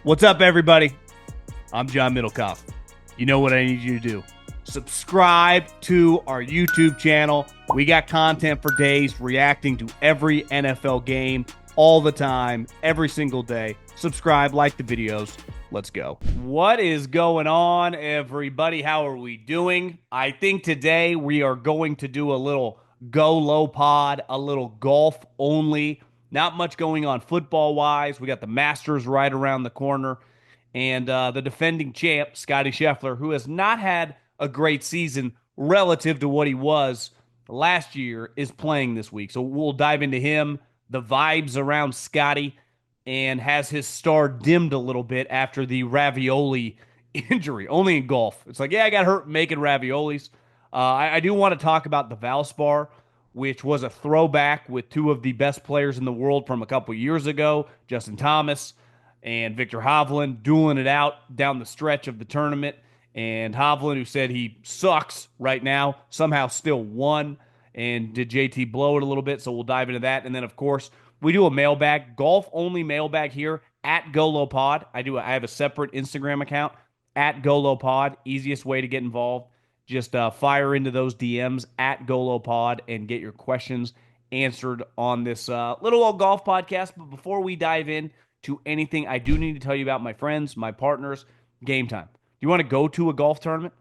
What's up, everybody? I'm John Middlekauff. You know what I need you to do. Subscribe to our YouTube channel. We got content for days reacting to every NFL game all the time, every single day. Subscribe, like the videos. Let's go. What is going on, everybody? How are we doing? I think today we are going to do a little Go Low pod, a little golf only. Not much going on football-wise. We got the Masters right around the corner. And the defending champ, Scottie Scheffler, who has not had a great season relative to what he was last year, is playing this week. So we'll dive into him, the vibes around Scottie, and has his star dimmed a little bit after the ravioli injury, only in golf. It's like, yeah, I got hurt making raviolis. I do want to talk about the Valspar, which was a throwback with two of the best players in the world from a couple years ago, Justin Thomas and Viktor Hovland, dueling it out down the stretch of the tournament. And Hovland, who said he sucks right now, somehow still won. And did JT blow it a little bit? So we'll dive into that. And then, of course, we do a mailbag, golf-only mailbag here at GoLow Pod. I have a separate Instagram account at GoLow Pod. Easiest way to get involved. Just fire into those DMs at GoLow Pod and get your questions answered on this little old golf podcast. But before we dive in to anything, I do need to tell you about my friends, my partners, Game Time. Do you want to go to a golf tournament?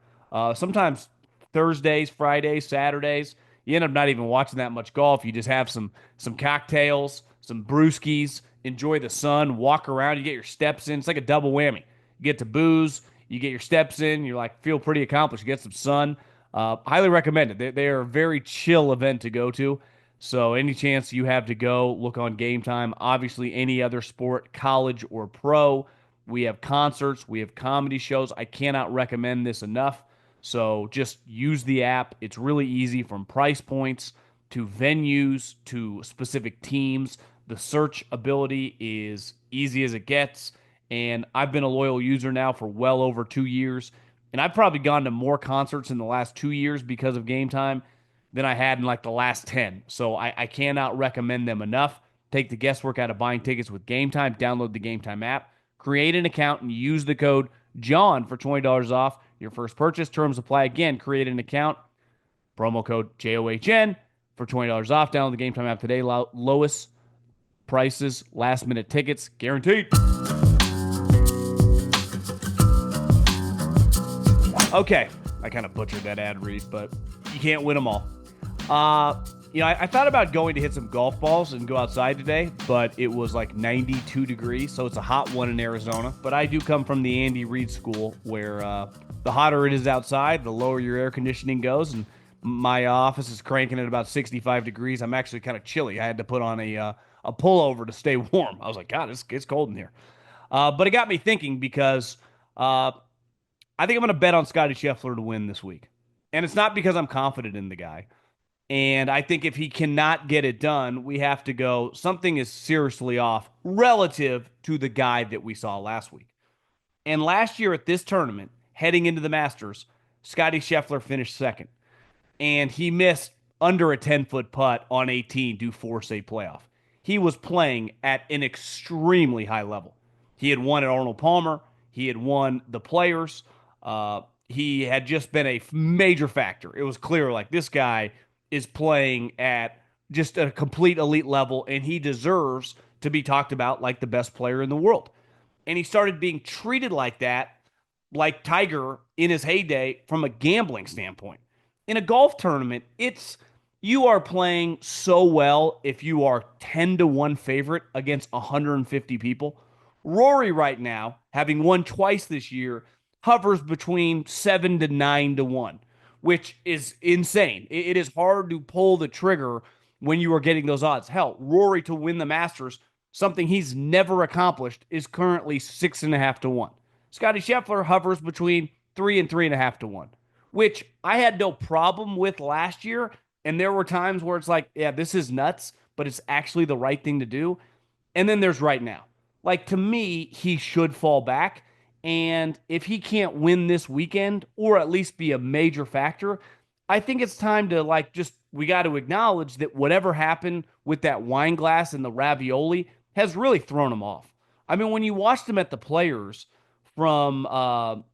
Sometimes Thursdays, Fridays, Saturdays, you end up not even watching that much golf. You just have some cocktails, some brewskis, enjoy the sun, walk around, you get your steps in. It's like a double whammy. You get to booze, you get your steps in, you're like, feel pretty accomplished. You get some sun. Highly recommend it. They are a very chill event to go to. So any chance you have to go, look on Game Time. Obviously, any other sport, college or pro. We have concerts. We have comedy shows. I cannot recommend this enough. So just use the app. It's really easy, from price points to venues to specific teams. The search ability is easy as it gets. And I've been a loyal user now for well over 2 years. And I've probably gone to more concerts in the last 2 years because of Game Time than I had in like the last 10. So I cannot recommend them enough. Take the guesswork out of buying tickets with Game Time. Download the Game Time app. Create an account and use the code JOHN for $20 off your first purchase. Terms apply. Again, create an account. Promo code JOHN for $20 off. Download the Game Time app today. Lowest prices, last minute tickets, guaranteed. Okay, I kind of butchered that ad read, but you can't win them all. I thought about going to hit some golf balls and go outside today, but it was like 92 degrees, so it's a hot one in Arizona. But I do come from the Andy Reid school, where the hotter it is outside, the lower your air conditioning goes, and my office is cranking at about 65 degrees. I'm actually kind of chilly. I had to put on a pullover to stay warm. I was like, God, it's cold in here. But it got me thinking, because I think I'm going to bet on Scottie Scheffler to win this week. And it's not because I'm confident in the guy. And I think if he cannot get it done, we have to go, something is seriously off relative to the guy that we saw last week. And last year at this tournament, heading into the Masters, Scottie Scheffler finished second. And he missed under a 10-foot putt on 18 to force a playoff. He was playing at an extremely high level. He had won at Arnold Palmer. He had won the Players. He had just been a major factor. It was clear, like, this guy is playing at just a complete elite level, and he deserves to be talked about like the best player in the world. And he started being treated like that, like Tiger in his heyday, from a gambling standpoint. In a golf tournament, you are playing so well if you are 10-1 favorite against 150 people. Rory right now, having won twice this year, hovers between 7-9-1, which is insane. It is hard to pull the trigger when you are getting those odds. Hell, Rory to win the Masters, something he's never accomplished, is currently 6.5-1. Scottie Scheffler hovers between 3 and 3.5-1, which I had no problem with last year. And there were times where it's like, yeah, this is nuts, but it's actually the right thing to do. And then there's right now. Like, to me, he should fall back. And if he can't win this weekend, or at least be a major factor, I think it's time to, we got to acknowledge that whatever happened with that wine glass and the ravioli has really thrown him off. I mean, when you watch them at the Players from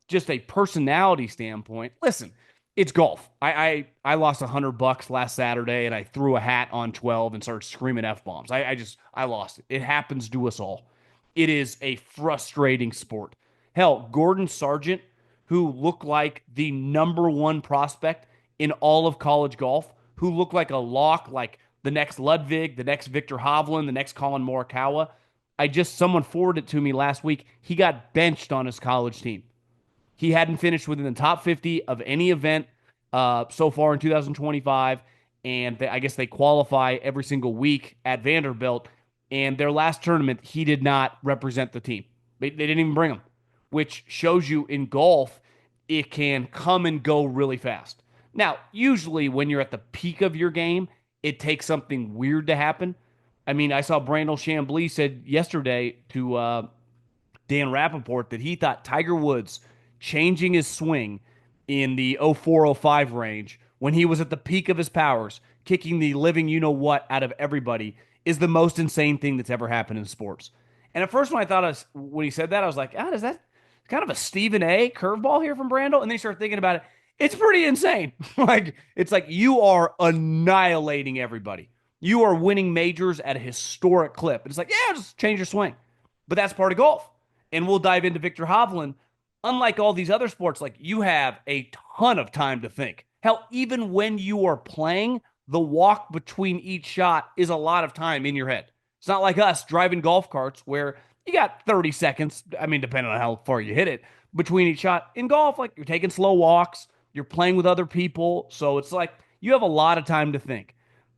just a personality standpoint, listen, it's golf. I lost $100 last Saturday, and I threw a hat on 12 and started screaming f bombs. I lost it. It happens to us all. It is a frustrating sport. Hell, Gordon Sargent, who looked like the number one prospect in all of college golf, who looked like a lock, like the next Ludwig, the next Viktor Hovland, the next Colin Morikawa. Someone forwarded it to me last week. He got benched on his college team. He hadn't finished within the top 50 of any event so far in 2025. And I guess they qualify every single week at Vanderbilt. And their last tournament, he did not represent the team. They didn't even bring him, which shows you in golf, it can come and go really fast. Now, usually when you're at the peak of your game, it takes something weird to happen. I mean, I saw Brandel Chambly said yesterday to Dan Rappaport that he thought Tiger Woods changing his swing in the 0405 range when he was at the peak of his powers, kicking the living you know what out of everybody, is the most insane thing that's ever happened in sports. And at first, when he said that, I was like, is that kind of a Stephen A curveball here from Brandel? And then you start thinking about it. It's pretty insane. It's like you are annihilating everybody. You are winning majors at a historic clip. And it's like, yeah, just change your swing. But that's part of golf. And we'll dive into Viktor Hovland. Unlike all these other sports, like you have a ton of time to think. Hell, even when you are playing, the walk between each shot is a lot of time in your head. It's not like us driving golf carts where you got 30 seconds. I mean, depending on how far you hit it between each shot. In golf, like you're taking slow walks, you're playing with other people. So it's like you have a lot of time to think.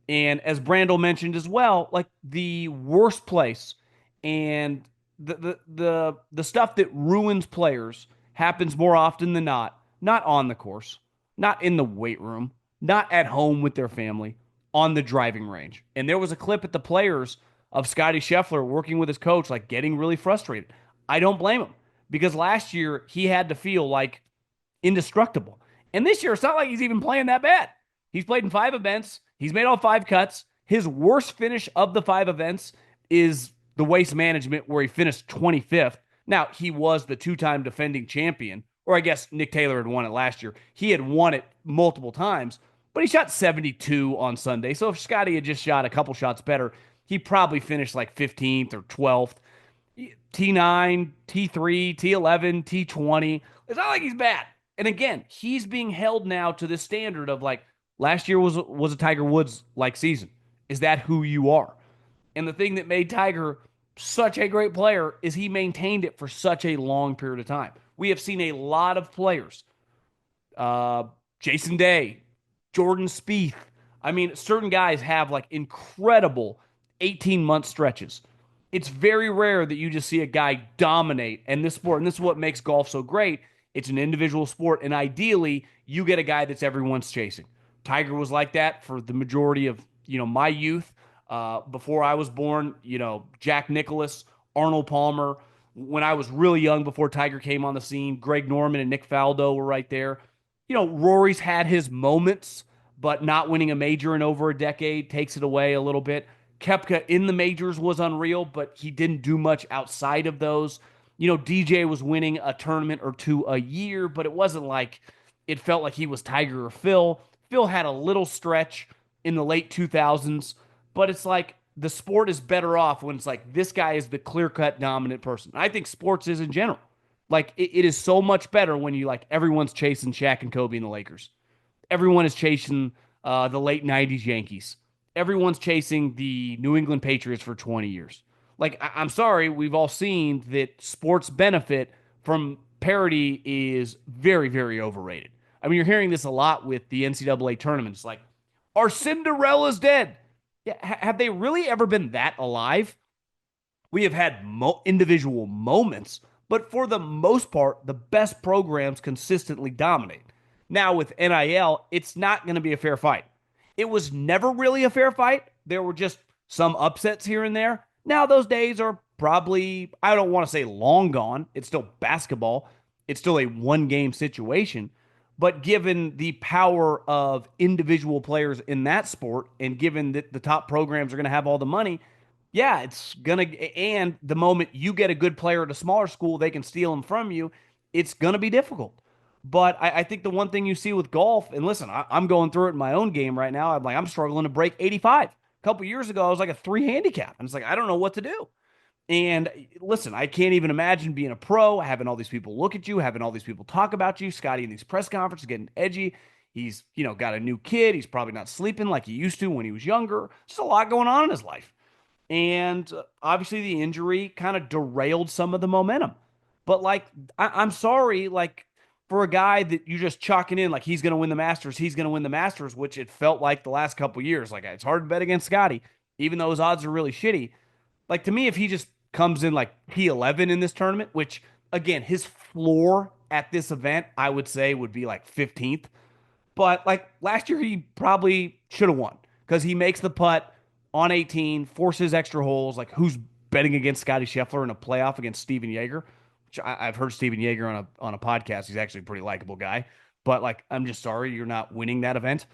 And as Brandel mentioned as well, like the worst place and the stuff that ruins players happens more often than not on the course, not in the weight room, not at home with their family, on the driving range. And there was a clip at the Players of Scottie Scheffler working with his coach, like getting really frustrated. I don't blame him because last year he had to feel like indestructible. And this year, it's not like he's even playing that bad. He's played in 5 events. He's made all 5 cuts. His worst finish of the 5 events is the Waste Management, where he finished 25th. Now, he was the 2-time defending champion, or I guess Nick Taylor had won it last year. He had won it multiple times, but he shot 72 on Sunday. So if Scottie had just shot a couple shots better, he probably finished like 15th or 12th. T9, T3, T11, T20. It's not like he's bad. And again, he's being held now to this standard of like last year was a Tiger Woods like season. Is that who you are? And the thing that made Tiger such a great player is he maintained it for such a long period of time. We have seen a lot of players, Jason Day, Jordan Spieth. I mean, certain guys have like incredible 18-month stretches. It's very rare that you just see a guy dominate in this sport, and this is what makes golf so great. It's an individual sport, and ideally, you get a guy that's everyone's chasing. Tiger was like that for the majority of my youth. Before I was born, Jack Nicklaus, Arnold Palmer. When I was really young, before Tiger came on the scene, Greg Norman and Nick Faldo were right there. Rory's had his moments, but not winning a major in over a decade takes it away a little bit. Koepka in the majors was unreal, but he didn't do much outside of those. DJ was winning a tournament or two a year, but it wasn't like it felt like he was Tiger or Phil. Phil had a little stretch in the late 2000s, but it's like the sport is better off when it's like this guy is the clear-cut dominant person. I think sports is in general. Like it is so much better when everyone's chasing Shaq and Kobe and the Lakers. Everyone is chasing the late 90s Yankees. Everyone's chasing the New England Patriots for 20 years. I'm sorry, we've all seen that sports benefit from parity is very, very overrated. I mean, you're hearing this a lot with the NCAA tournaments. Like, are Cinderella's dead? Yeah, have they really ever been that alive? We have had individual moments, but for the most part, the best programs consistently dominate. Now, with NIL, it's not going to be a fair fight. It was never really a fair fight. There were just some upsets here and there. Now, those days are probably, I don't want to say long gone. It's still basketball. It's still a one-game situation. But given the power of individual players in that sport, and given that the top programs are going to have all the money, Yeah, it's gonna, and the moment you get a good player at a smaller school, they can steal him from you. It's gonna be difficult. But I think the one thing you see with golf, and listen, I'm going through it in my own game right now. I'm struggling to break 85. A couple years ago, I was like a three handicap, and it's like I don't know what to do. And listen, I can't even imagine being a pro, having all these people look at you, having all these people talk about you. Scotty in these press conferences getting edgy. He's, got a new kid. He's probably not sleeping like he used to when he was younger. Just a lot going on in his life. And obviously, the injury kind of derailed some of the momentum. But like, I'm sorry, like for a guy that you just chalking in, like he's going to win the Masters, he's going to win the Masters, which it felt like the last couple years. Like it's hard to bet against Scotty, even though his odds are really shitty. Like to me, if he just comes in like P11 in this tournament, which again, his floor at this event, I would say would be like 15th. But like last year, he probably should have won because he makes the putt on 18, forces extra holes. Like who's betting against Scottie Scheffler in a playoff against Steven Yeager? Which I've heard Steven Yeager on a podcast. He's actually a pretty likable guy. But like, I'm just sorry you're not winning that event,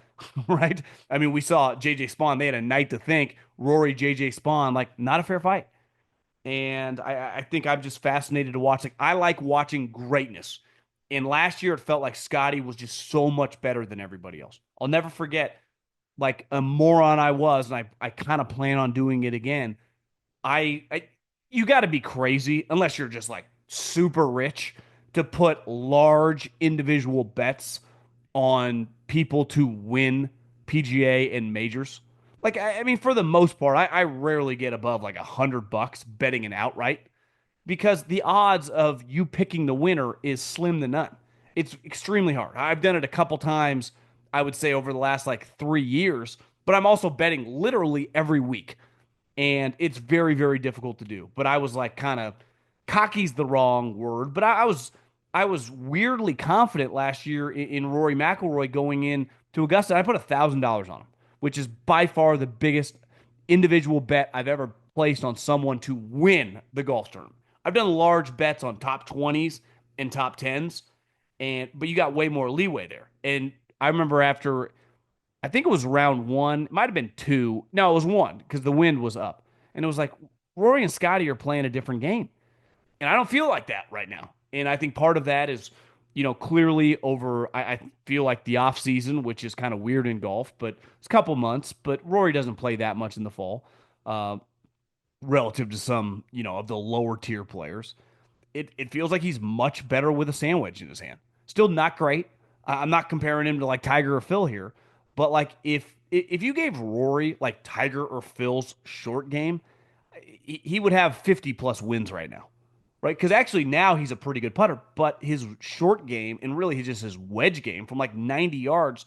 right? I mean, we saw JJ Spawn. They had a night to think. Rory, JJ Spawn, like not a fair fight. And I think I'm just fascinated to watch. Like I like watching greatness. And last year it felt like Scotty was just so much better than everybody else. I'll never forget like a moron I was, and I kind of plan on doing it again. I you got to be crazy unless you're just like super rich to put large individual bets on people to win PGA and majors. Like I mean, for the most part, I rarely get above like $100 betting an outright because the odds of you picking the winner is slim to none. It's extremely hard. I've done it a couple times, I would say, over the last like 3 years, but I'm also betting literally every week. And it's very, very difficult to do. But I was like kind of cocky's the wrong word, but I was weirdly confident last year in Rory McIlroy going in to Augusta. I put $1,000 on him, which is by far the biggest individual bet I've ever placed on someone to win the golf tournament. I've done large bets on top 20s and top 10s, but you got way more leeway there. And I remember after I think it was round one, it might have been two. No, it was one because the wind was up. And it was like Rory and Scotty are playing a different game. And I don't feel like that right now. And I think part of that is, clearly over, I feel like the off season, which is kind of weird in golf, but it's a couple months. But Rory doesn't play that much in the fall, uh, relative to some, of the lower tier players. It feels like he's much better with a sandwich in his hand. Still not great. I'm not comparing him to like Tiger or Phil here, but like if you gave Rory like Tiger or Phil's short game, he would have 50 plus wins right now, right? Because actually now he's a pretty good putter, but his short game and really just his wedge game from like 90 yards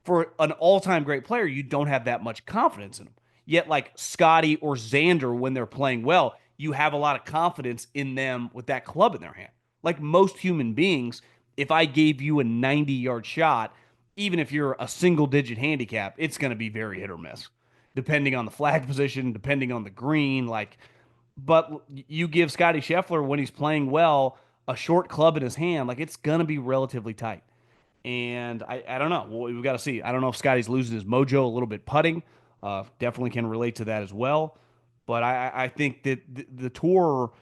for an all-time great player, you don't have that much confidence in him. Yet, like Scotty or Xander, when they're playing well, you have a lot of confidence in them with that club in their hand. Like most human beings, if I gave you a 90-yard shot, even if you're a single-digit handicap, it's going to be very hit or miss, depending on the flag position, depending on the green. But you give Scotty Scheffler when he's playing well a short club in his hand, like it's going to be relatively tight. And I don't know. Well, we've got to see. I don't know if Scotty's losing his mojo a little bit putting. Definitely can relate to that as well. But I think that the tour,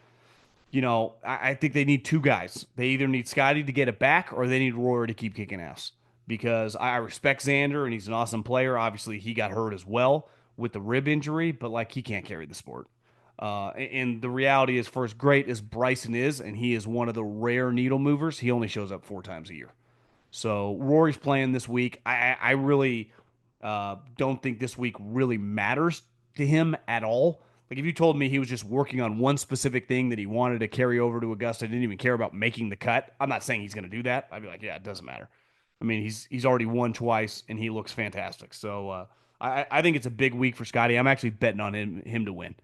I think they need two guys. They either need Scotty to get it back or they need Rory to keep kicking ass. Because I respect Xander and he's an awesome player. Obviously, he got hurt as well with the rib injury, but like he can't carry the sport. And the reality is, for as great as Bryson is, and he is one of the rare needle movers, he only shows up 4 times a year. So Rory's playing this week. I really don't think this week really matters to him at all. Like if you told me he was just working on one specific thing that he wanted to carry over to Augusta, didn't even care about making the cut. I'm not saying he's going to do that. I'd be like, yeah, it doesn't matter. I mean, he's already won twice and he looks fantastic. So I think it's a big week for Scotty. I'm actually betting on him to win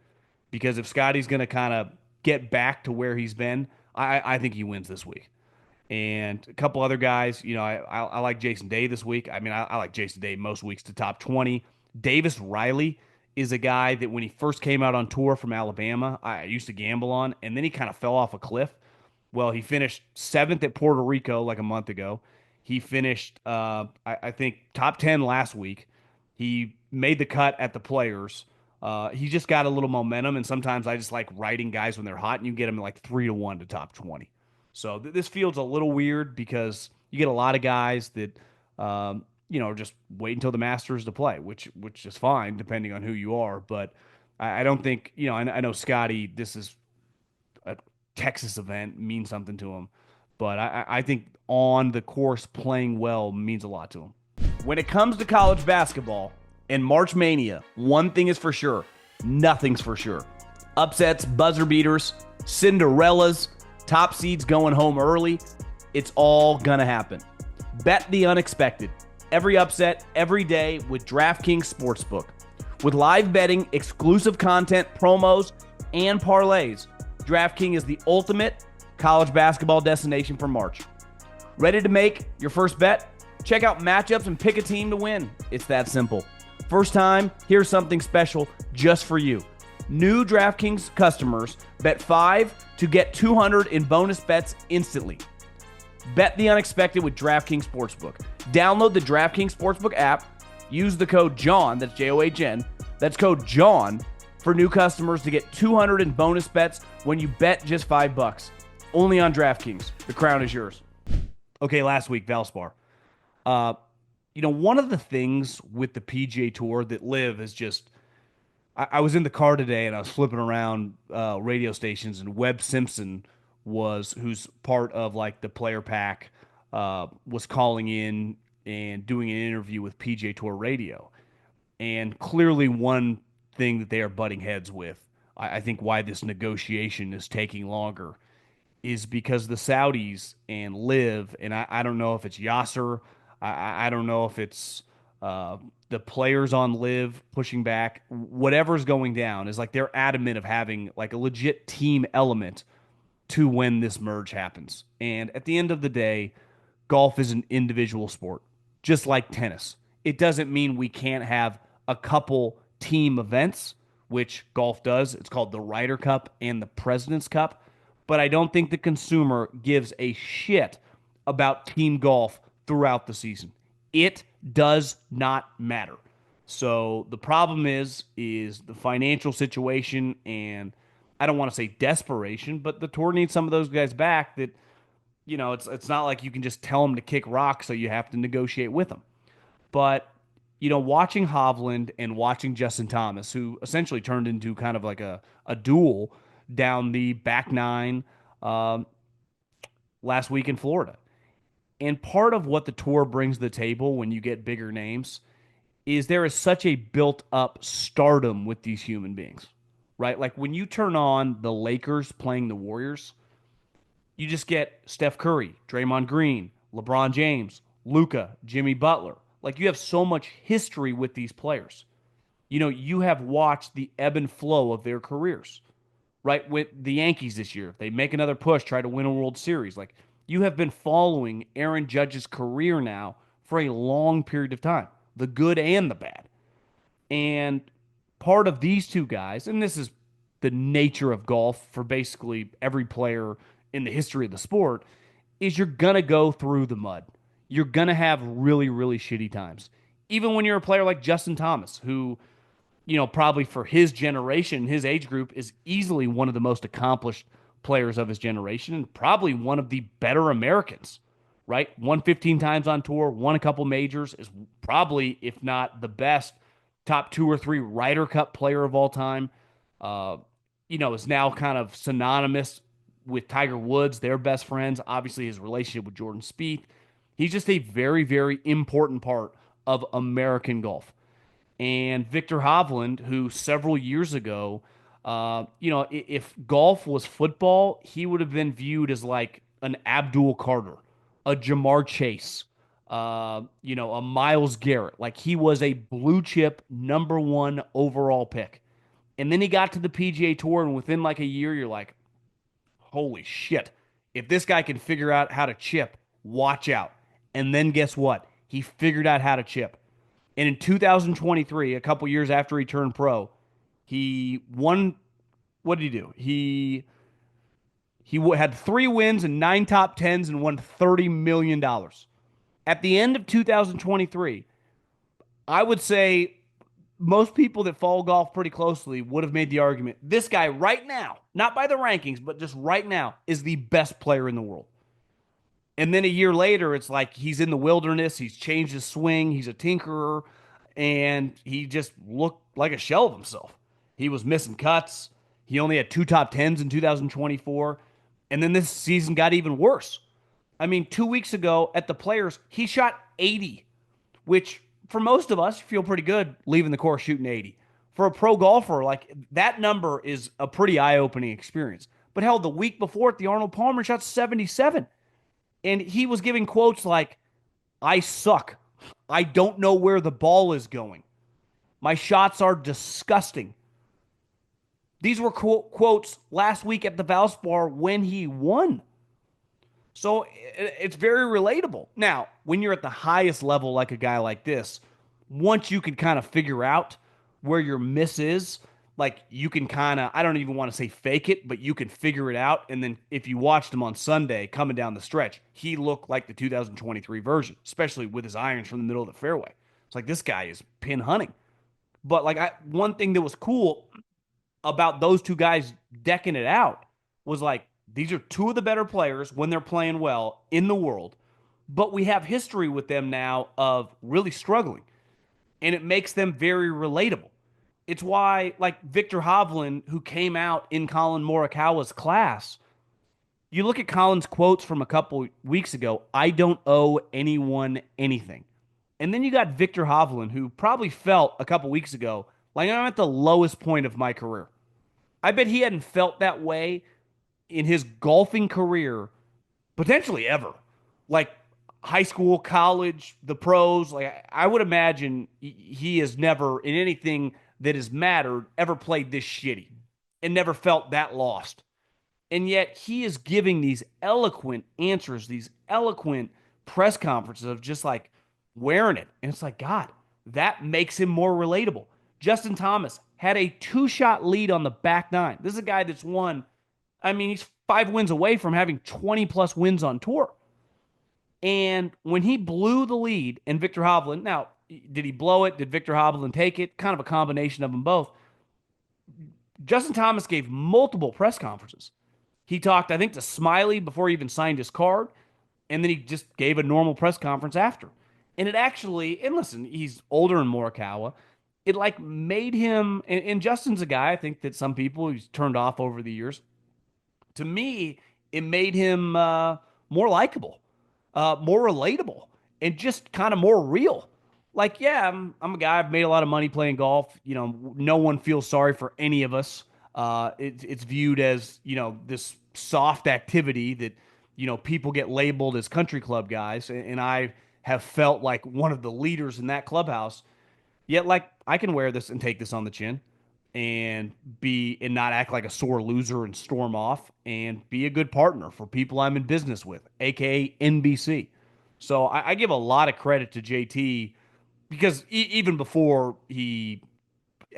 because if Scotty's going to kind of get back to where he's been, I think he wins this week and a couple other guys. I like Jason Day this week. I mean, I like Jason Day most weeks to top 20. Davis Riley is a guy that when he first came out on tour from Alabama, I used to gamble on, and then he kind of fell off a cliff. Well, he finished seventh at Puerto Rico like a month ago. He finished, I think, top 10 last week. He made the cut at the Players. He just got a little momentum, and sometimes I just like riding guys when they're hot, and you get them like 3-1 to top 20. So this field's a little weird because you get a lot of guys that just wait until the Masters to play, which is fine depending on who you are. But I don't think I know Scotty. This is a Texas event, means something to him, but I think on the course playing well means a lot to him. When it comes to college basketball and March Mania, one thing is for sure: nothing's for sure. Upsets, buzzer beaters, Cinderellas, top seeds going home early. It's all gonna happen. Bet the unexpected. Every upset, every day with DraftKings Sportsbook. With live betting, exclusive content, promos, and parlays, DraftKings is the ultimate college basketball destination for March. Ready to make your first bet? Check out matchups and pick a team to win. It's that simple. First time, here's something special just for you. New DraftKings customers bet $5 to get $200 in bonus bets instantly. Bet the unexpected with DraftKings Sportsbook. Download the DraftKings Sportsbook app. Use the code JOHN, that's J-O-H-N. That's code JOHN for new customers to get $200 in bonus bets when you bet just $5. Only on DraftKings. The crown is yours. Okay, last week, Valspar. One of the things with the PGA Tour that Liv is just... I was in the car today and I was flipping around radio stations, and Webb Simpson who's part of like the player pack, was calling in and doing an interview with PGA Tour Radio. And clearly one thing that they are butting heads with, I think why this negotiation is taking longer, is because the Saudis and Liv, and I don't know if it's Yasser, I don't know if it's the players on Liv pushing back, whatever's going down is like they're adamant of having like a legit team element to when this merge happens. And at the end of the day, golf is an individual sport, just like tennis. It doesn't mean we can't have a couple team events, which golf does. It's called the Ryder Cup and the President's Cup. But I don't think the consumer gives a shit about team golf throughout the season. It does not matter. So the problem is the financial situation, and I don't want to say desperation, but the tour needs some of those guys back that, it's not like you can just tell them to kick rock, so you have to negotiate with them. But, watching Hovland and watching Justin Thomas, who essentially turned into kind of like a duel down the back nine last week in Florida. And part of what the tour brings to the table when you get bigger names is there is such a built-up stardom with these human beings, right? Like when you turn on the Lakers playing the Warriors, you just get Steph Curry, Draymond Green, LeBron James, Luka, Jimmy Butler. Like you have so much history with these players. You have watched the ebb and flow of their careers, right? With the Yankees this year, if they make another push, try to win a World Series. Like you have been following Aaron Judge's career now for a long period of time, the good and the bad. And part of these two guys, and this is the nature of golf for basically every player in the history of the sport, is you're going to go through the mud. You're going to have really, really shitty times. Even when you're a player like Justin Thomas, who, probably for his generation, his age group, is easily one of the most accomplished players of his generation and probably one of the better Americans, right? Won 15 times on tour, won a couple majors, is probably, if not the best, top 2 or 3 Ryder Cup player of all time. Is now kind of synonymous with Tiger Woods, their best friends. Obviously, his relationship with Jordan Spieth. He's just a very, very important part of American golf. And Viktor Hovland, who several years ago, if golf was football, he would have been viewed as like an Abdul Carter, a Jamar Chase, a Myles Garrett. Like he was a blue chip number 1 overall pick. And then he got to the PGA Tour, and within like a year, you're like, holy shit. If this guy can figure out how to chip, watch out. And then guess what? He figured out how to chip. And in 2023, a couple years after he turned pro, he won. What did he do? He had 3 wins and 9 top 10s and won $30 million. At the end of 2023, I would say most people that follow golf pretty closely would have made the argument this guy right now, not by the rankings, but just right now, is the best player in the world. And then a year later, it's like he's in the wilderness. He's changed his swing. He's a tinkerer. And he just looked like a shell of himself. He was missing cuts. He only had two top tens in 2024. And then this season got even worse. I mean, 2 weeks ago at the Players, he shot 80, which for most of us feel pretty good leaving the course shooting 80. For a pro golfer, like that number is a pretty eye opening experience. But hell, the week before at the Arnold Palmer shot 77. And he was giving quotes like, I suck. I don't know where the ball is going. My shots are disgusting. These were quotes last week at the Valspar when he won. So it's very relatable. Now, when you're at the highest level, like a guy like this, once you can kind of figure out where your miss is, like you can kind of, I don't even want to say fake it, but you can figure it out. And then if you watched him on Sunday coming down the stretch, he looked like the 2023 version, especially with his irons from the middle of the fairway. It's like this guy is pin hunting. But like one thing that was cool about those two guys decking it out was like these are two of the better players when they're playing well in the world, but we have history with them now of really struggling, and it makes them very relatable. It's why, like Viktor Hovland, who came out in Colin Morikawa's class, you look at Colin's quotes from a couple weeks ago, I don't owe anyone anything. And then you got Viktor Hovland, who probably felt a couple weeks ago like I'm at the lowest point of my career. I bet he hadn't felt that way in his golfing career, potentially ever. Like high school, college, the pros. Like I would imagine he has never, in anything that has mattered, ever played this shitty and never felt that lost. And yet he is giving these eloquent answers, these eloquent press conferences of just like wearing it. And it's like, God, that makes him more relatable. Justin Thomas had a two-shot lead on the back nine. This is a guy that's won, I mean, he's 5 wins away from having 20 plus wins on tour. And when he blew the lead, and Viktor Hovland, now, did he blow it? Did Viktor Hovland take it? Kind of a combination of them both. Justin Thomas gave multiple press conferences. He talked, I think, to Smiley before he even signed his card, and then he just gave a normal press conference after. And it actually, and listen, he's older than Morikawa. It like made him, and Justin's a guy I think that some people he's turned off over the years. To me, it made him more likable, more relatable, and just kind of more real. Like, yeah, I'm a guy. I've made a lot of money playing golf. You know, no one feels sorry for any of us. It's viewed as this soft activity that people get labeled as country club guys, and I have felt like one of the leaders in that clubhouse. Yet, like, I can wear this and take this on the chin and not act like a sore loser and storm off and be a good partner for people I'm in business with, aka NBC. So I give a lot of credit to JT because even before I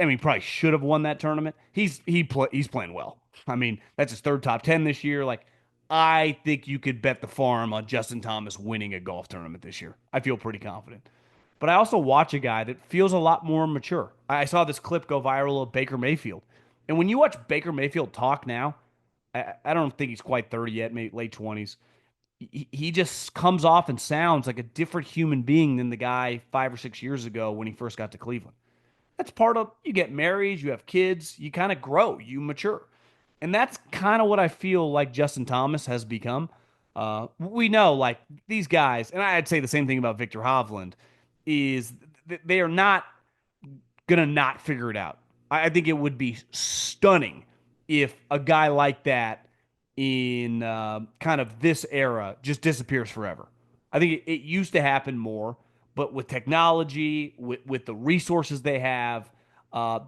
mean, probably should have won that tournament. He's playing well. I mean, that's his third top 10 this year. Like, I think you could bet the farm on Justin Thomas winning a golf tournament this year. I feel pretty confident. But I also watch a guy that feels a lot more mature. I saw this clip go viral of Baker Mayfield. And when you watch Baker Mayfield talk now, I don't think he's quite 30 yet, maybe late 20s. He just comes off and sounds like a different human being than the guy 5 or 6 years ago when he first got to Cleveland. That's part of, you get married, you have kids, you kind of grow, you mature. And that's kind of what I feel like Justin Thomas has become. We know, like, these guys, and I'd say the same thing about Viktor Hovland, is they are not going to not figure it out. I think it would be stunning if a guy like that in kind of this era just disappears forever. I think it used to happen more, but with technology, with the resources they have,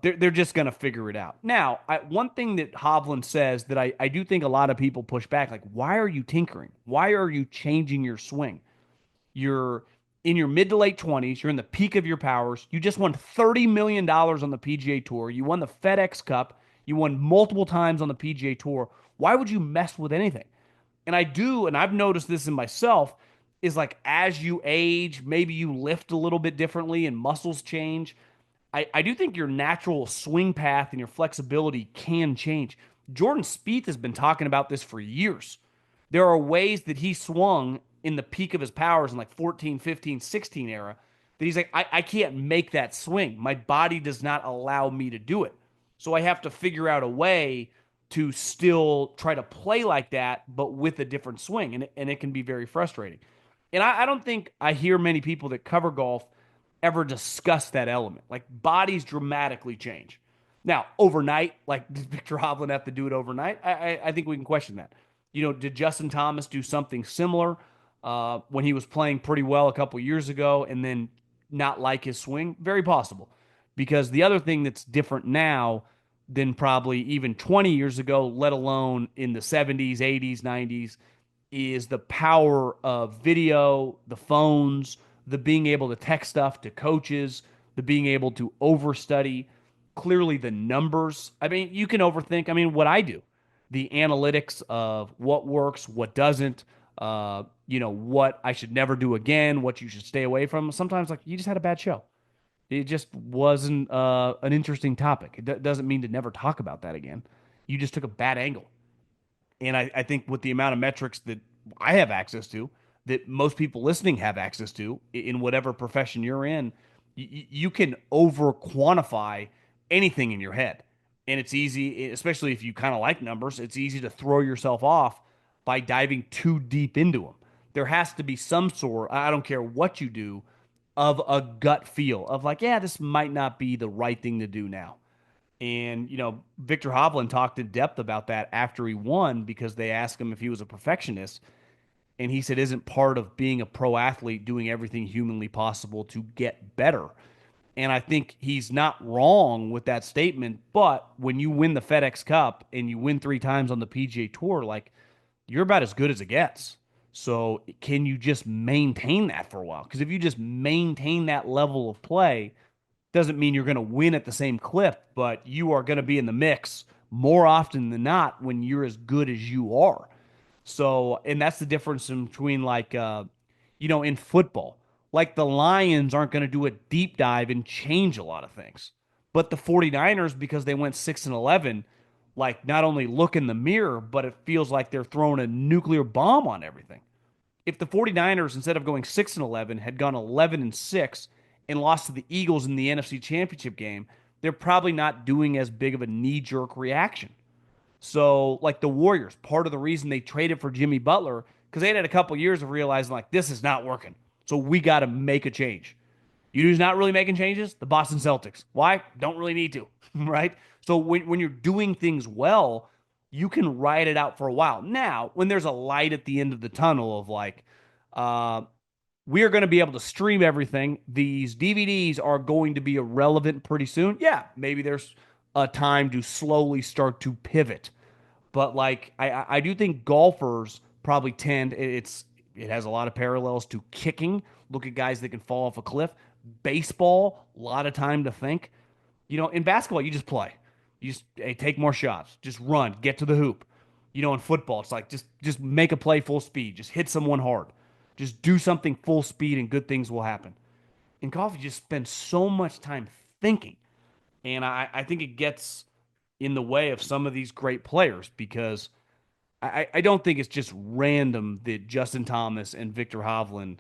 they're just going to figure it out. Now, one thing that Hovland says that I do think a lot of people push back, like, why are you tinkering? Why are you changing your swing? You're in your mid to late 20s. You're in the peak of your powers. You just won $30 million on the PGA Tour. You won the FedEx Cup. You won multiple times on the PGA Tour. Why would you mess with anything? And I do, and I've noticed this in myself, is like as you age, maybe you lift a little bit differently and muscles change. I do think your natural swing path and your flexibility can change. Jordan Spieth has been talking about this for years. There are ways that he swung in the peak of his powers in like 14, 15, 16 era that he's like, I can't make that swing. My body does not allow me to do it. So I have to figure out a way to still try to play like that, but with a different swing. And it can be very frustrating. And I don't think I hear many people that cover golf ever discuss that element. Like bodies dramatically change. Now, overnight, like did Viktor Hovland have to do it overnight? I think we can question that. Did Justin Thomas do something similar when he was playing pretty well a couple years ago and then not like his swing? Very possible. Because the other thing that's different now than probably even 20 years ago, let alone in the 70s, 80s, 90s, is the power of video, the phones, the being able to text stuff to coaches, the being able to overstudy. Clearly, the numbers. I mean, you can overthink. I mean, what I do, the analytics of what works, what doesn't, what I should never do again, what you should stay away from. Sometimes, like, you just had a bad show. It just wasn't an interesting topic. It doesn't mean to never talk about that again. You just took a bad angle. And I think with the amount of metrics that I have access to, that most people listening have access to in whatever profession you're in, you can over quantify anything in your head. And it's easy, especially if you kind of like numbers, it's easy to throw yourself off by diving too deep into them. There has to be some sort, I don't care what you do, of a gut feel of like, yeah, this might not be the right thing to do now. And, Viktor Hovland talked in depth about that after he won because they asked him if he was a perfectionist. And he said, isn't part of being a pro athlete doing everything humanly possible to get better? And I think he's not wrong with that statement. But when you win the FedEx Cup and you win 3 times on the PGA Tour, like you're about as good as it gets. So can you just maintain that for a while? Because if you just maintain that level of play, doesn't mean you're going to win at the same clip, but you are going to be in the mix more often than not when you're as good as you are. So, and that's the difference in between like, in football, like the Lions aren't going to do a deep dive and change a lot of things. But the 49ers, because they went 6-11, like not only look in the mirror, but it feels like they're throwing a nuclear bomb on everything. If the 49ers, instead of going 6-11, had gone 11-6 and lost to the Eagles in the NFC Championship game, they're probably not doing as big of a knee jerk reaction. So, like the Warriors, part of the reason they traded for Jimmy Butler, because they had a couple years of realizing, like, this is not working. So, we got to make a change. You know who's not really making changes? The Boston Celtics. Why? Don't really need to, right? So, when you're doing things well, you can ride it out for a while. Now, when there's a light at the end of the tunnel of like, uh, we are going to be able to stream everything. These DVDs are going to be irrelevant pretty soon. Yeah, maybe there's a time to slowly start to pivot. But like I do think golfers probably tend it has a lot of parallels to kicking. Look at guys that can fall off a cliff. Baseball, a lot of time to think. In basketball, you just play. You just hey, take more shots. Just run, get to the hoop. In football, it's like just make a play full speed. Just hit someone hard. Just do something full speed and good things will happen. In golf, you just spend so much time thinking. And I think it gets in the way of some of these great players because I don't think it's just random that Justin Thomas and Viktor Hovland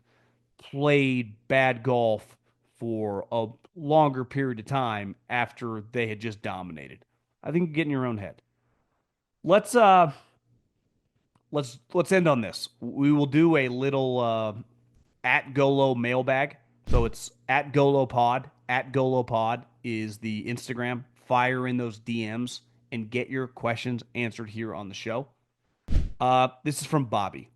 played bad golf for a longer period of time after they had just dominated. I think you get in your own head. Let's let's end on this. We will do a little at Go Low Mailbag. So it's at Go Low Pod. At Go Low Pod is the Instagram. Fire in those DMs and get your questions answered here on the show. This is from Bobby.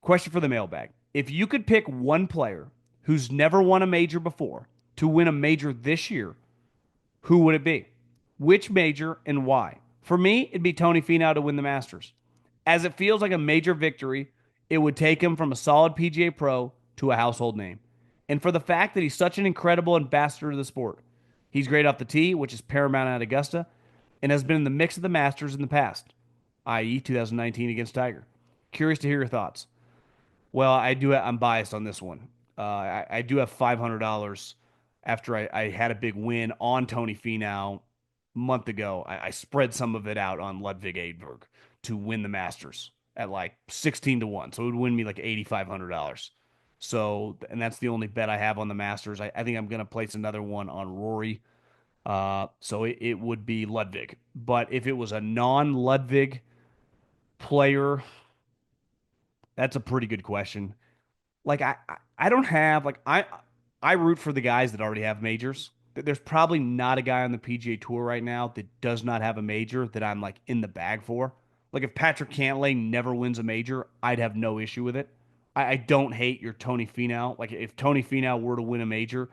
Question for the mailbag. If you could pick one player who's never won a major before to win a major this year, who would it be? Which major and why? For me, it'd be Tony Finau to win the Masters. As it feels like a major victory, it would take him from a solid PGA pro to a household name. And for the fact that he's such an incredible ambassador to the sport. He's great off the tee, which is paramount at Augusta, and has been in the mix of the Masters in the past, i.e., 2019 against Tiger. Curious to hear your thoughts. Well, I'm biased on this one. I do have $500 after I had a big win on Tony Finau a month ago. I spread some of it out on Ludwig Aberg to win the Masters at like 16 to 1. So it would win me like $8,500. So, and that's the only bet I have on the Masters. I think I'm going to place another one on Rory. So it would be Ludwig. But if it was a non Ludwig player, that's a pretty good question. Like I don't have like I root for the guys that already have majors. There's probably not a guy on the PGA Tour right now that does not have a major that I'm like in the bag for. Like if Patrick Cantlay never wins a major, I'd have no issue with it. I don't hate your Tony Finau. Like if Tony Finau were to win a major,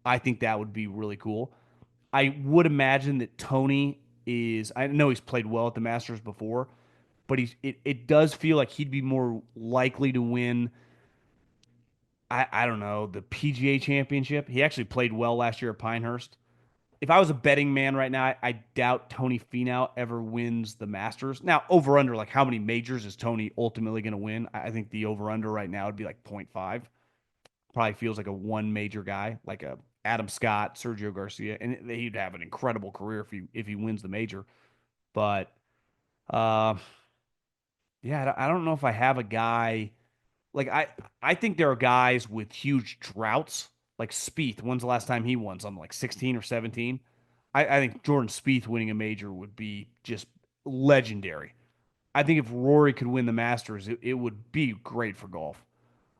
I think that would be really cool. I would imagine that Tony is. I know he's played well at the Masters before, but it does feel like he'd be more likely to win. I don't know, the PGA championship. He actually played well last year at Pinehurst. If I was a betting man right now, I doubt Tony Finau ever wins the Masters. Now, over under, like how many majors is Tony ultimately going to win? I think the over under right now would be like 0.5. Probably feels like a one major guy, like a Adam Scott, Sergio Garcia, and he'd have an incredible career if he wins the major. But uh, yeah, I don't know if I have a guy like I think there are guys with huge droughts, like Spieth. When's the last time he won? Something like 16 or 17. I think Jordan Spieth winning a major would be just legendary. I think if Rory could win the Masters, it would be great for golf.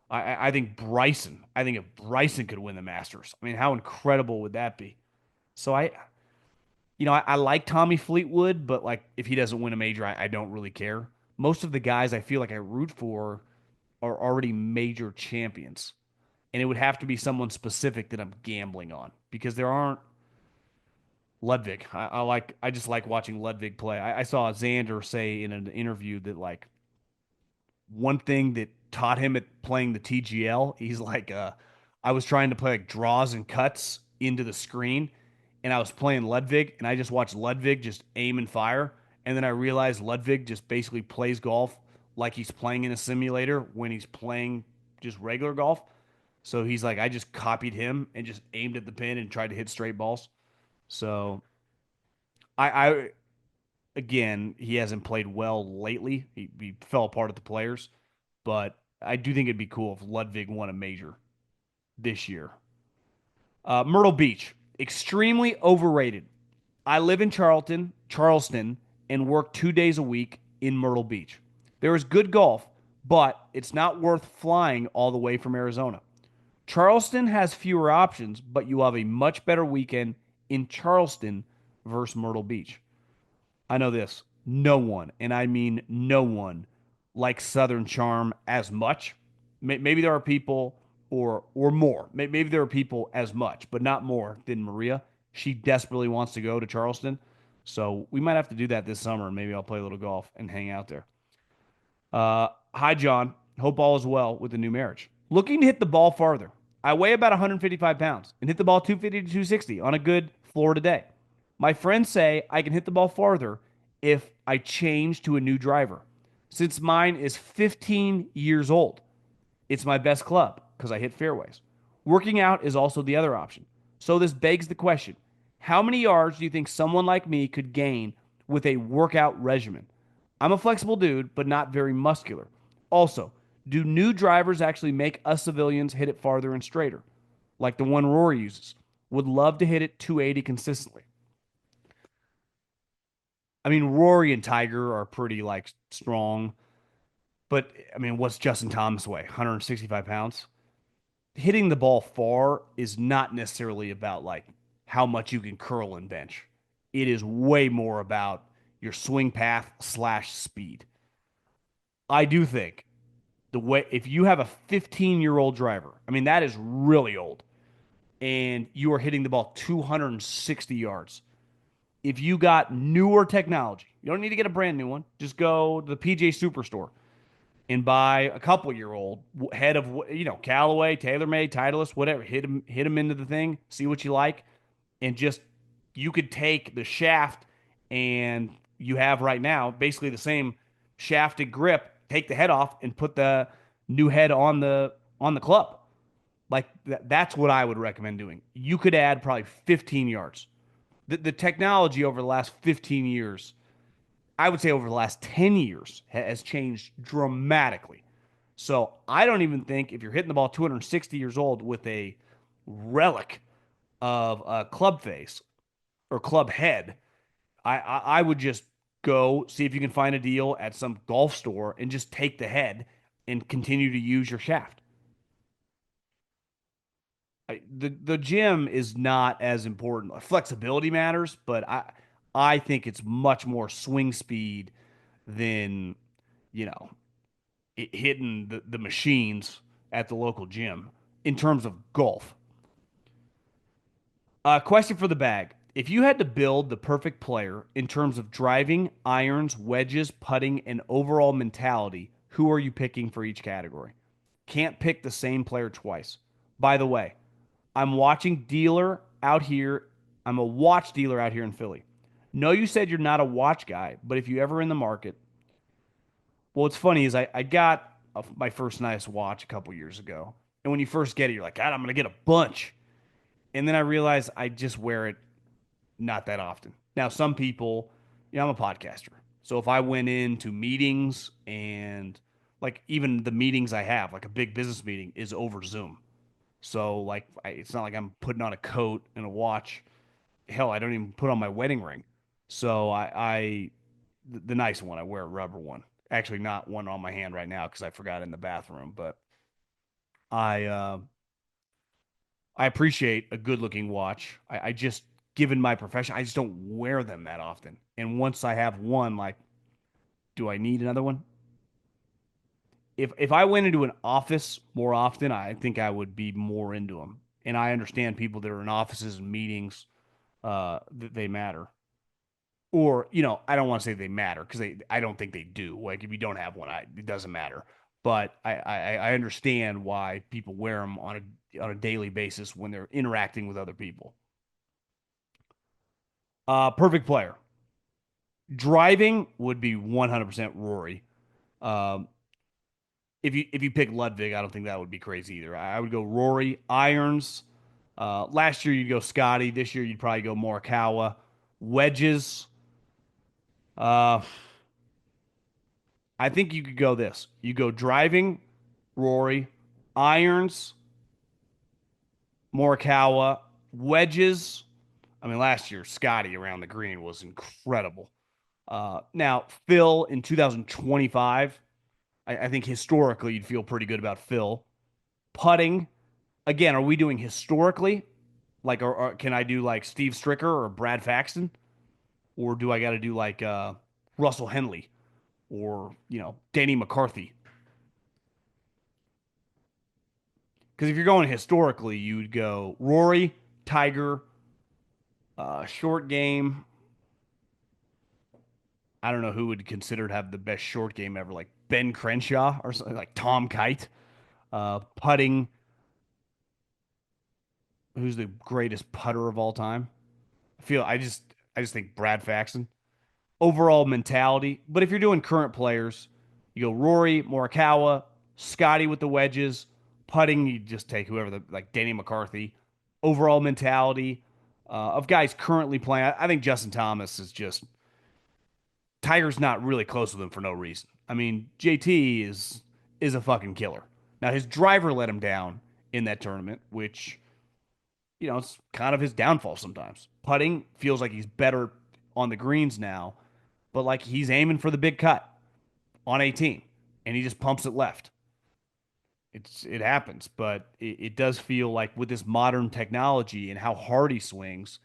I think Bryson. I think if Bryson could win the Masters, I mean, how incredible would that be? So I like Tommy Fleetwood, but like if he doesn't win a major, I don't really care. Most of the guys I feel like I root for are already major champions. And it would have to be someone specific that I'm gambling on because there aren't Ludwig. I just like watching Ludwig play. I saw Xander say in an interview that like one thing that taught him at playing the TGL, he's like, I was trying to play like draws and cuts into the screen, and I was playing Ludwig, and I just watched Ludwig just aim and fire, and then I realized Ludwig just basically plays golf like he's playing in a simulator when he's playing just regular golf. So he's like, I just copied him and just aimed at the pin and tried to hit straight balls. So I again, he hasn't played well lately. He fell apart at the Players, but I do think it'd be cool if Ludwig won a major this year. Myrtle Beach, extremely overrated. I live in Charleston, and work 2 days a week in Myrtle Beach. There is good golf, but it's not worth flying all the way from Arizona. Charleston has fewer options, but you have a much better weekend in Charleston versus Myrtle Beach. I know this. No one, and I mean no one, likes Southern Charm as much. Maybe there are people, or more. Maybe there are people as much, but not more than Maria. She desperately wants to go to Charleston, so we might have to do that this summer. And maybe I'll play a little golf and hang out there. Hi, John. Hope all is well with the new marriage. Looking to hit the ball farther. I weigh about 155 pounds and hit the ball 250 to 260 on a good Florida day. My friends say I can hit the ball farther if I change to a new driver. Since mine is 15 years old, it's my best club because I hit fairways. Working out is also the other option. So this begs the question, how many yards do you think someone like me could gain with a workout regimen? I'm a flexible dude, but not very muscular. Also, do new drivers actually make us civilians hit it farther and straighter, like the one Rory uses? Would love to hit it 280 consistently. I mean, Rory and Tiger are pretty like strong, but I mean, what's Justin Thomas weigh? 165 pounds. Hitting the ball far is not necessarily about like how much you can curl and bench. It is way more about your swing path slash speed. I do think the way if you have a 15-year-old driver, I mean that is really old, and you are hitting the ball 260 yards. If you got newer technology, you don't need to get a brand new one. Just go to the PJ Superstore and buy a couple-year-old head of Callaway, TaylorMade, Titleist, whatever. Hit them into the thing, see what you like, and just you could take the shaft and you have right now basically the same shafted grip. Take the head off and put the new head on the club. Like that's what I would recommend doing. You could add probably 15 yards. The technology over the last 15 years, I would say over the last 10 years, has changed dramatically. So I don't even think if you're hitting the ball 260 years old with a relic of a club face or club head, I would just go see if you can find a deal at some golf store and just take the head and continue to use your shaft. The gym is not as important. Flexibility matters, but I think it's much more swing speed than you know hitting the machines at the local gym in terms of golf. Question for the bag. If you had to build the perfect player in terms of driving, irons, wedges, putting, and overall mentality, who are you picking for each category? Can't pick the same player twice. By the way, I'm watching dealer out here. I'm a watch dealer out here in Philly. No, you said you're not a watch guy, but if you ever in the market, well, what's funny is I got my first nice watch a couple years ago. And when you first get it, you're like, God, I'm going to get a bunch. And then I realized I just wear it not that often. Now, some people, I'm a podcaster. So if I went into meetings and like even the meetings I have, like a big business meeting is over Zoom. So like it's not like I'm putting on a coat and a watch. Hell, I don't even put on my wedding ring. So the nice one, I wear a rubber one. Actually, not one on my hand right now because I forgot it in the bathroom. But I uh, I appreciate a good looking watch. I just, given my profession, I just don't wear them that often. And once I have one, like, do I need another one? If I went into an office more often, I think I would be more into them. And I understand people that are in offices and meetings, that they matter. Or, I don't want to say they matter because I don't think they do. Like if you don't have one, it doesn't matter. But I understand why people wear them on a daily basis when they're interacting with other people. Perfect player. Driving would be 100% Rory. Um, if you pick Ludwig, I don't think that would be crazy either. I would go Rory. Irons. Last year you'd go Scottie. This year you'd probably go Morikawa. Wedges. Uh, I think you could go this. You go driving, Rory. Irons, Morikawa. Wedges. I mean, last year Scottie around the green was incredible. Now Phil in 2025. I think historically you'd feel pretty good about Phil. Putting, again, are we doing historically? Like, or can I do like Steve Stricker or Brad Faxon? Or do I got to do like Russell Henley or, Danny McCarthy? Because if you're going historically, you'd go Rory, Tiger, short game. I don't know who would consider to have the best short game ever, like Ben Crenshaw or something like Tom Kite. Putting, who's the greatest putter of all time? I just think Brad Faxon. Overall mentality. But if you're doing current players, you go Rory, Morikawa, Scotty with the wedges, putting. You just take whoever like Danny McCarthy. Overall mentality of guys currently playing. I think Justin Thomas is just Tiger's not really close with him for no reason. I mean, JT is a fucking killer. Now his driver let him down in that tournament, which it's kind of his downfall sometimes. Putting feels like he's better on the greens now, but like he's aiming for the big cut on 18 and he just pumps it left. It happens, but it does feel like with this modern technology and how hard he swings,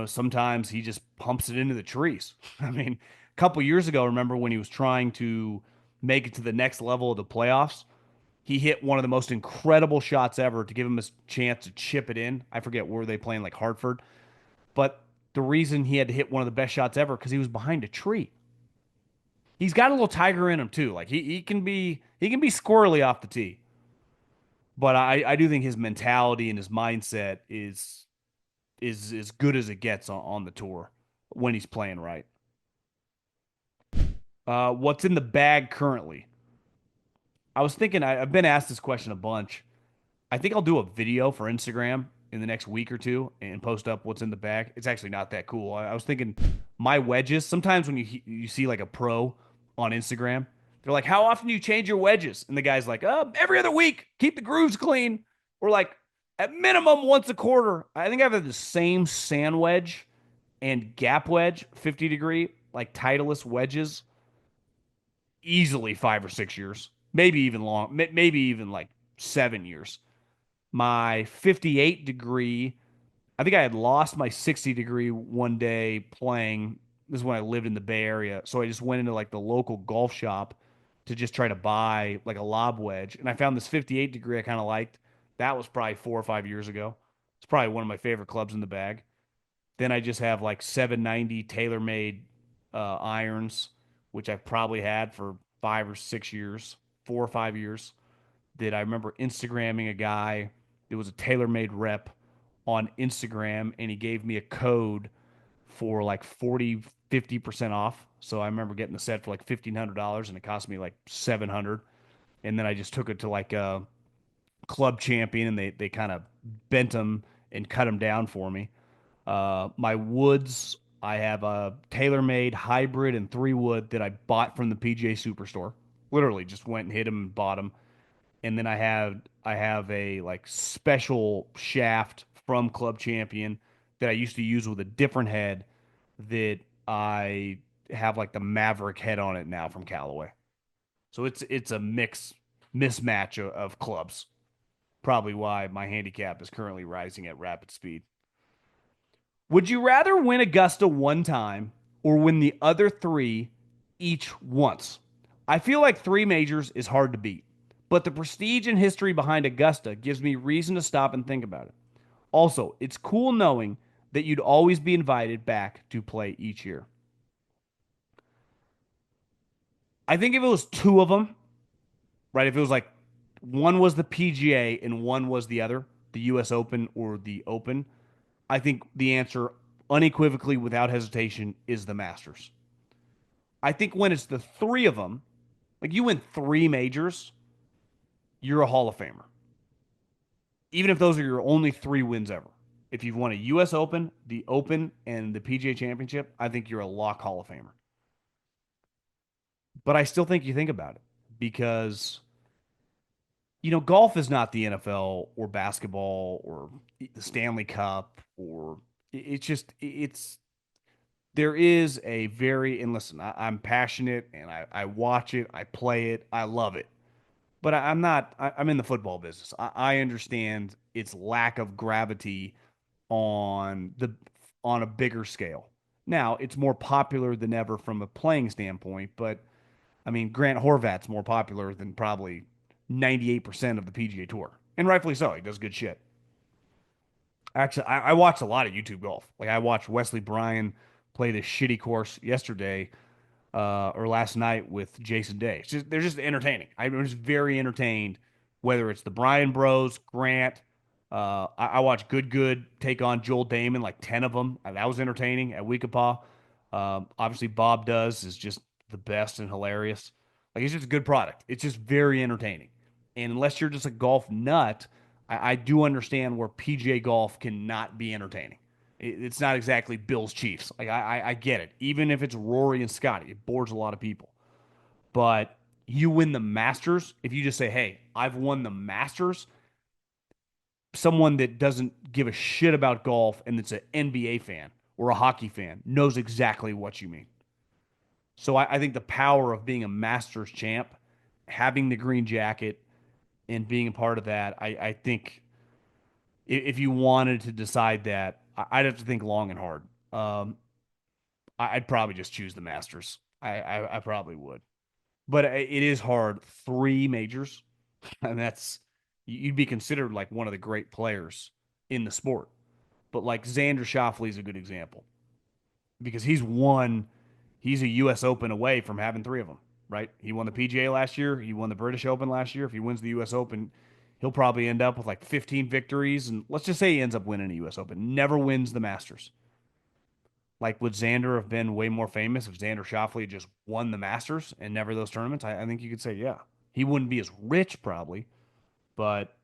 sometimes he just pumps it into the trees. I mean, a couple years ago, remember when he was trying to make it to the next level of the playoffs? He hit one of the most incredible shots ever to give him a chance to chip it in. I forget where they playing, like Hartford, but the reason he had to hit one of the best shots ever because he was behind a tree. He's got a little tiger in him too. Like he can be squirrely off the tee, but I do think his mentality and his mindset is as good as it gets on the tour when he's playing right. What's in the bag currently? I was thinking I've been asked this question a bunch. I think I'll do a video for Instagram in the next week or two and post up what's in the bag. It's actually not that cool. I was thinking my wedges. Sometimes when you see like a pro on Instagram, they're like, "How often do you change your wedges?" And the guy's like, every other week. Keep the grooves clean." Or like at minimum once a quarter. I think I have the same sand wedge and gap wedge, 50 degree, like Titleist wedges, easily 5 or 6 years, maybe even long, maybe even like 7 years. My 58 degree, I think I had lost my 60 degree one day playing. This is when I lived in the Bay Area. So I just went into like the local golf shop to just try to buy like a lob wedge. And I found this 58 degree I kind of liked. That was probably 4 or 5 years ago. It's probably one of my favorite clubs in the bag. Then I just have like 790 TaylorMade irons, which I've probably had for 5 or 6 years, 4 or 5 years. That I remember Instagramming a guy. It was a TaylorMade rep on Instagram, and he gave me a code for like 40, 50% off. So I remember getting the set for like $1,500 and it cost me like 700. And then I just took it to like a club champion and they kind of bent them and cut them down for me. My woods, I have a TaylorMade hybrid and 3 wood that I bought from the PGA Superstore. Literally just went and hit them and bought them. And then I have a like special shaft from Club Champion that I used to use with a different head that I have like the Maverick head on it now from Callaway. So it's a mismatch of clubs. Probably why my handicap is currently rising at rapid speed. Would you rather win Augusta one time or win the other three each once? I feel like 3 majors is hard to beat, but the prestige and history behind Augusta gives me reason to stop and think about it. Also, it's cool knowing that you'd always be invited back to play each year. I think if it was two of them, right? If it was like one was the PGA and one was the other, the US Open or the Open, I think the answer unequivocally without hesitation is the Masters. I think when it's the three of them, like you win 3 majors, you're a Hall of Famer. Even if those are your only 3 wins ever. If you've won a US Open, the Open, and the PGA Championship, I think you're a lock Hall of Famer. But I still think you think about it because, golf is not the NFL or basketball or the Stanley Cup or it's just, there is a very, and listen, I'm passionate and I watch it, I play it, I love it. But I'm not. I'm in the football business. I understand its lack of gravity on the on a bigger scale. Now it's more popular than ever from a playing standpoint, but I mean Grant Horvat's more popular than probably 98% of the PGA Tour, and rightfully so. He does good shit. Actually, I watched a lot of YouTube golf. Like I watched Wesley Bryan play this shitty course yesterday or last night with Jason Day. They're just entertaining. I'm just very entertained, whether it's the Bryan Bros, Grant. I watched Good take on Joel Damon, like 10 of them. That was entertaining at Weekapaw. Obviously, Bob Does is just the best and hilarious. Like, it's just a good product. It's just very entertaining. And unless you're just a golf nut, I do understand where PGA golf cannot be entertaining. It's not exactly Bills Chiefs. Like I get it. Even if it's Rory and Scottie, it bores a lot of people. But you win the Masters, if you just say, "Hey, I've won the Masters," someone that doesn't give a shit about golf and that's an NBA fan or a hockey fan knows exactly what you mean. So I think the power of being a Masters champ, having the green jacket, and being a part of that, I think if you wanted to decide that, I'd have to think long and hard. I'd probably just choose the Masters. I probably would, but it is hard. 3 majors, and that's you'd be considered like one of the great players in the sport. But like Xander Schauffele is a good example because he's a U.S. Open away from having 3 of them. Right? He won the PGA last year. He won the British Open last year. If he wins the U.S. Open, he'll probably end up with like 15 victories. And let's just say he ends up winning a U.S. Open. Never wins the Masters. Like, would Xander have been way more famous if Xander Schauffele just won the Masters and never those tournaments? I think you could say, yeah. He wouldn't be as rich, probably, but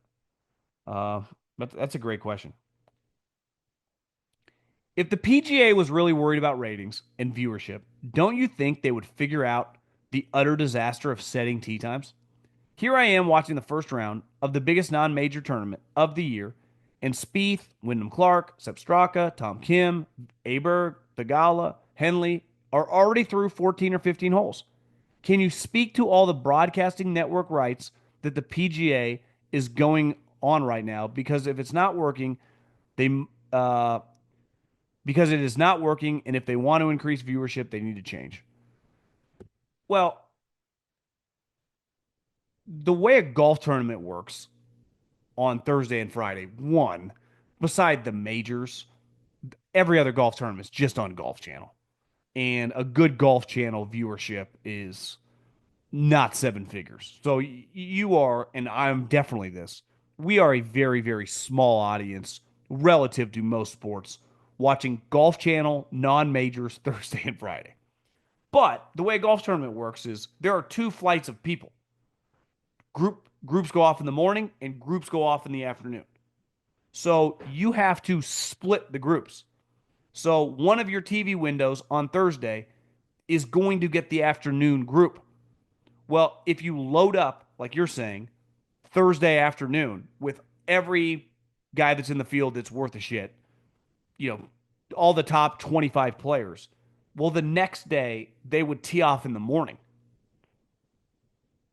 Uh, but that's a great question. If the PGA was really worried about ratings and viewership, don't you think they would figure out the utter disaster of setting tee times? Here I am watching the first round of the biggest non-major tournament of the year, and Spieth, Wyndham Clark, Sepp Straka, Tom Kim, Aberg, Thegala, Henley are already through 14 or 15 holes. Can you speak to all the broadcasting network rights that the PGA is going on right now? Because if it's not working, they uh, because it is not working, and if they want to increase viewership, they need to change. Well, the way a golf tournament works on Thursday and Friday, one, beside the majors, every other golf tournament is just on Golf Channel. And a good Golf Channel viewership is not seven figures. So you are, and I'm definitely this, we are a very, very small audience relative to most sports watching Golf Channel non majors Thursday and Friday. But the way a golf tournament works is there are two flights of people. Groups go off in the morning and groups go off in the afternoon. So you have to split the groups. So one of your TV windows on Thursday is going to get the afternoon group. Well, if you load up, like you're saying, Thursday afternoon with every guy that's in the field that's worth a shit, you know, all the top 25 players, well, the next day they would tee off in the morning.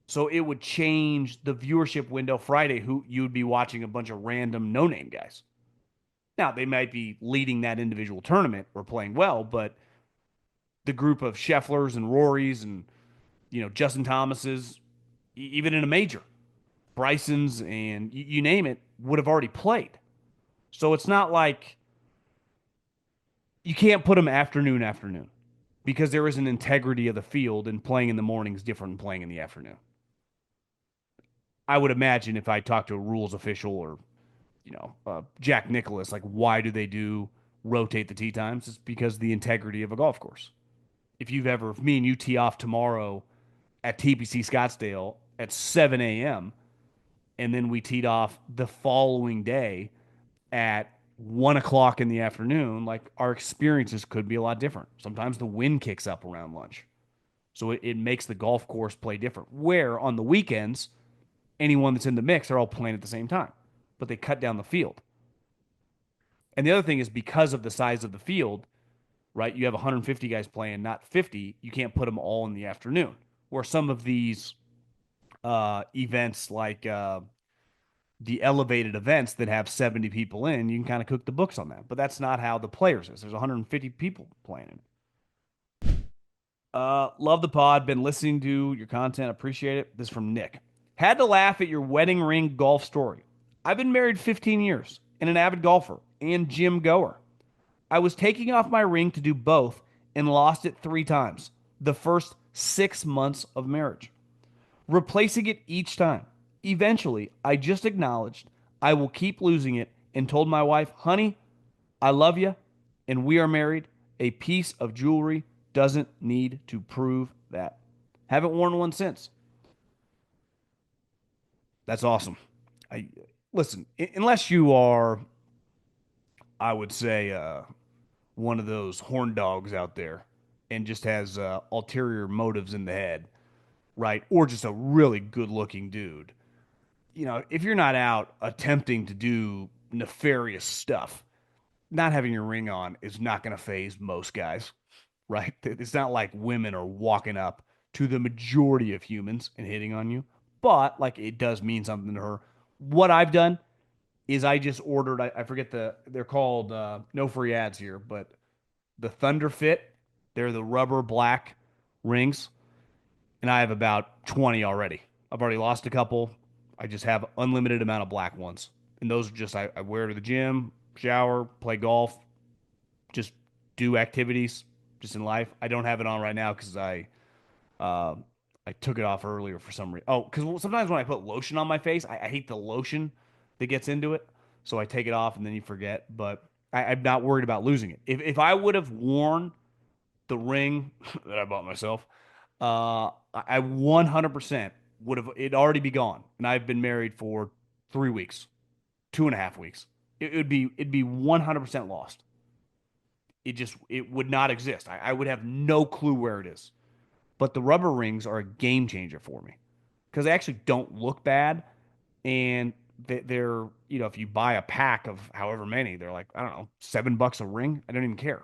So it would change the viewership window Friday, who you would be watching a bunch of random no name guys. Now, they might be leading that individual tournament or playing well, but the group of Schefflers and Rorys and, Justin Thomases, even in a major, Bryson's and you name it, would have already played. So it's not like you can't put them afternoon because there is an integrity of the field, and playing in the morning is different than playing in the afternoon. I would imagine if I talked to a rules official or Jack Nicklaus, like, why do they do rotate the tee times? It's because of the integrity of a golf course. If me and you tee off tomorrow at TPC Scottsdale at 7 a.m., and then we teed off the following day at 1 o'clock in the afternoon, like, our experiences could be a lot different. Sometimes the wind kicks up around lunch. So it makes the golf course play different. Where on the weekends, anyone that's in the mix, they're all playing at the same time, but they cut down the field. And the other thing is because of the size of the field, right? You have 150 guys playing, not 50. You can't put them all in the afternoon. Where some of these events, like the elevated events that have 70 people in, you can kind of cook the books on that. But that's not how the Players is. There's 150 people playing. Love the pod. Been listening to your content. Appreciate it. This is from Nick. Had to laugh at your wedding ring golf story. I've been married 15 years and an avid golfer and gym goer. I was taking off my ring to do both and lost it 3 times the first 6 months of marriage, replacing it each time. Eventually, I just acknowledged I will keep losing it and told my wife, honey, I love you and we are married. A piece of jewelry doesn't need to prove that. Haven't worn one since. That's awesome. I listen, unless you are, I would say, one of those horn dogs out there and just has ulterior motives in the head, right? Or just a really good looking dude. If you're not out attempting to do nefarious stuff, not having your ring on is not going to phase most guys, right? It's not like women are walking up to the majority of humans and hitting on you, but like, it does mean something to her. What I've done is I just ordered, I forget they're called, no free ads here, but the Thunder Fit. They're the rubber black rings, and I have about 20 already. I've already lost a couple. I just have unlimited amount of black ones, and those are just I wear to the gym, shower, play golf, just do activities just in life. I don't have it on right now because uh, I took it off earlier for some reason. Oh, because sometimes when I put lotion on my face, I hate the lotion that gets into it, so I take it off and then you forget. But I'm not worried about losing it. If I would have worn the ring that I bought myself, I 100% would have it already be gone, and I've been married for 3 weeks. 2.5 weeks. It'd be 100% lost. It would not exist. I would have no clue where it is. But the rubber rings are a game changer for me because they actually don't look bad, and they're if you buy a pack of however many, they're like, I don't know, $7 a ring. I don't even care.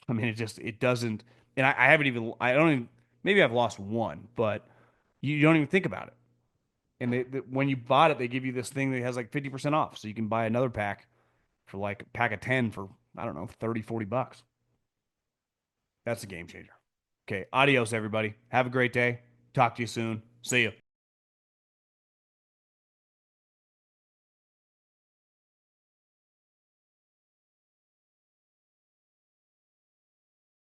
I mean, it doesn't. And I haven't even. I don't even. Maybe I've lost one, but you don't even think about it. And when you bought it, they give you this thing that has like 50% off, so you can buy another pack for like a pack of 10 for I don't know 30-40 bucks. That's a game changer. Okay, adios, everybody. Have a great day. Talk to you soon. See you.